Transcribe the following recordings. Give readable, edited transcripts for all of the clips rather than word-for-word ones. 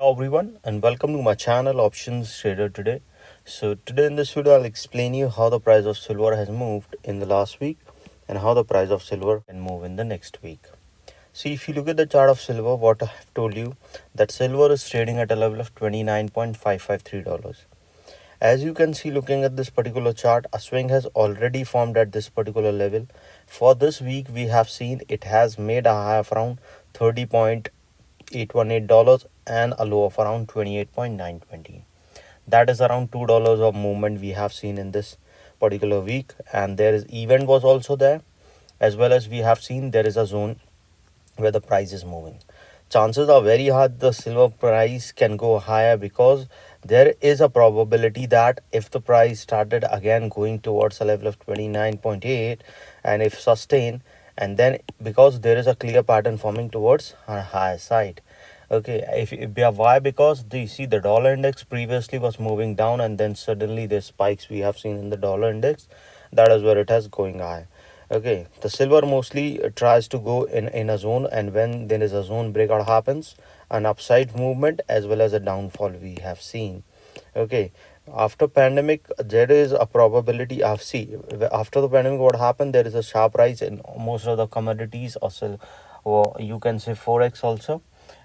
Hello everyone and welcome to my channel Options Trader Today. So today in this video I'll explain you how the price of silver has moved in the last week and how the price of silver can move in the next week. See, if you look at the chart of silver, what I have told you that silver is trading at a level of $29.553. As you can see, looking at this particular chart, a swing has already formed at this particular level. For this week we have seen it has made a high of around $30.818 and a low of around 28.920. That is around $2 of movement we have seen in this particular week, and there is event was also there, as well as we have seen there is a zone where the price is moving. Chances are very high the silver price can go higher because there is a probability that if the price started again going towards a level of 29.8 and if sustained, and then because there is a clear pattern forming towards a higher side. Okay, why? Because you see the dollar index previously was moving down and then suddenly the spikes we have seen in the dollar index, that is where it has going high. Okay, the silver mostly tries to go in a zone, and when there is a zone breakout happens, an upside movement as well as a downfall we have seen. Okay, after pandemic there is a probability of after the pandemic what happened, there is a sharp rise in most of the commodities or you can say Forex also.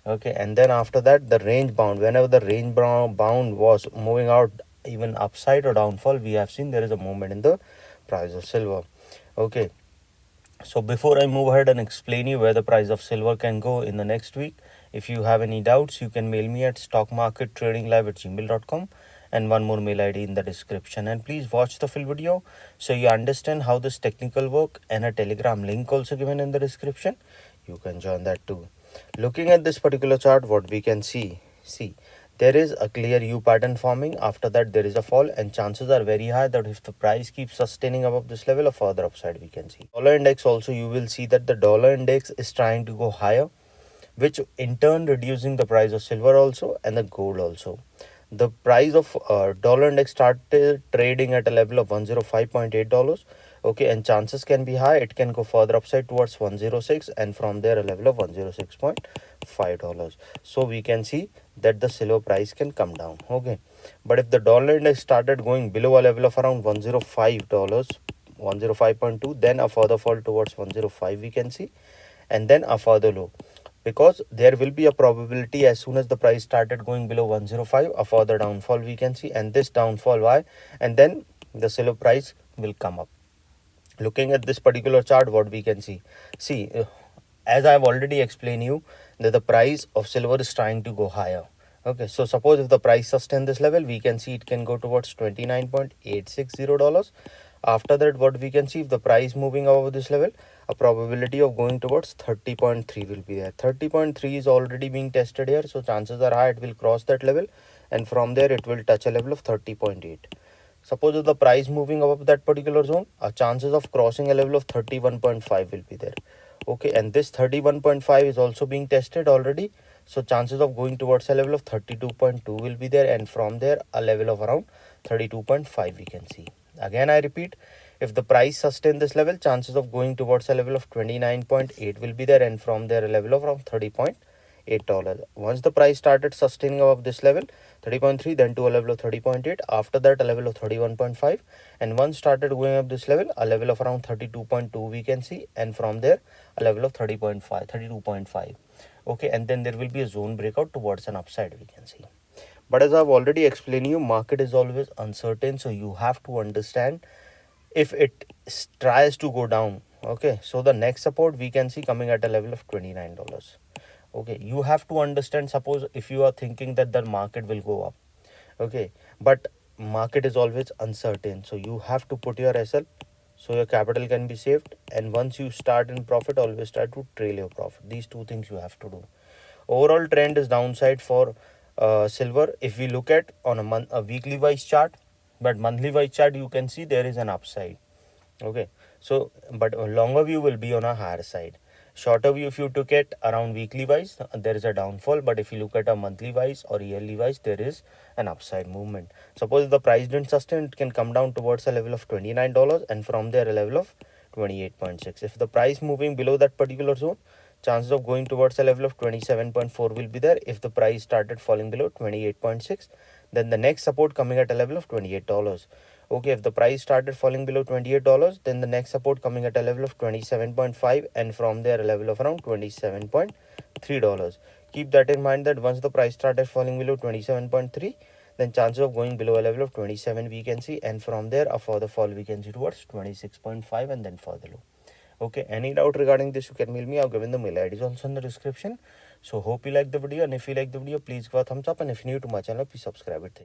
Okay, and then after that the range bound, whenever the range bound was moving out even upside or downfall, we have seen there is a movement in the price of silver. Okay, so before I move ahead and explain you where the price of silver can go in the next week, if you have any doubts, you can mail me at stockmarkettradinglive@gmail.com, and one more mail ID in the description. And please watch the full video so you understand how this technical work, and a telegram link also given in the description. You can join that too. Looking at this particular chart, what we can see, there is a clear U pattern forming. After that there is a fall, and chances are very high that if the price keeps sustaining above this level, a further upside we can see. Dollar index also, you will see that the dollar index is trying to go higher, which in turn reducing the price of silver also and the gold also. The price of dollar index started trading at a level of $105.8. Okay, and chances can be high it can go further upside towards 106, and from there a level of $106.5. So we can see that the silver price can come down. Okay, but if the dollar index started going below a level of around $105, 105.2, then a further fall towards 105 we can see, and then a further low, because there will be a probability as soon as the price started going below 105, a further downfall we can see, and this downfall why, and then the silver price will come up. Looking at this particular chart, what we can see, as I have already explained you that the price of silver is trying to go higher. Okay, so suppose if the price sustain this level, we can see it can go towards $29.860. After that, what we can see, if the price moving above this level, a probability of going towards 30.3 will be there. 30.3 is already being tested here, so chances are high it will cross that level, and from there it will touch a level of 30.8. Suppose if the price moving above that particular zone, chances of crossing a level of 31.5 will be there. Okay, and this 31.5 is also being tested already, so chances of going towards a level of 32.2 will be there, and from there a level of around 32.5 we can see. Again I repeat, if the price sustain this level, chances of going towards a level of 29.8 will be there, and from there a level of around $30.8. Once the price started sustaining above this level 30.3, then to a level of 30.8, after that a level of 31.5, and once started going up this level, a level of around 32.2 we can see, and from there a level of 32.5. Okay, and then there will be a zone breakout towards an upside we can see. But as I've already explained you, market is always uncertain, so you have to understand if it tries to go down. Okay, so the next support we can see coming at a level of $29. Okay, you have to understand, suppose if you are thinking that the market will go up, okay, but market is always uncertain, so you have to put your SL so your capital can be saved, and once you start in profit, always try to trail your profit. These two things you have to do. Overall trend is downside for silver if we look at on a weekly wise chart, but monthly wise chart you can see there is an upside. Okay, so but a longer view will be on a higher side. Shorter view, if you took it around weekly wise, there is a downfall, but if you look at a monthly wise or yearly wise, there is an upside movement. Suppose if the price didn't sustain, it can come down towards a level of $29, and from there a level of 28.6. If the price moving below that particular zone, chances of going towards a level of 27.4 will be there if the price started falling below 28.6. Then the next support coming at a level of $28. Okay, if the price started falling below $28, then the next support coming at a level of 27.5, and from there a level of around $27.3. Keep that in mind that once the price started falling below 27.3, then chances of going below a level of 27 we can see, and from there a further fall we can see towards 26.5 and then further low. Okay, any doubt regarding this you can mail me. I've given the mail IDs also in the description. So hope you like the video, and if you like the video please give a thumbs up, and if you're new to my channel please subscribe it.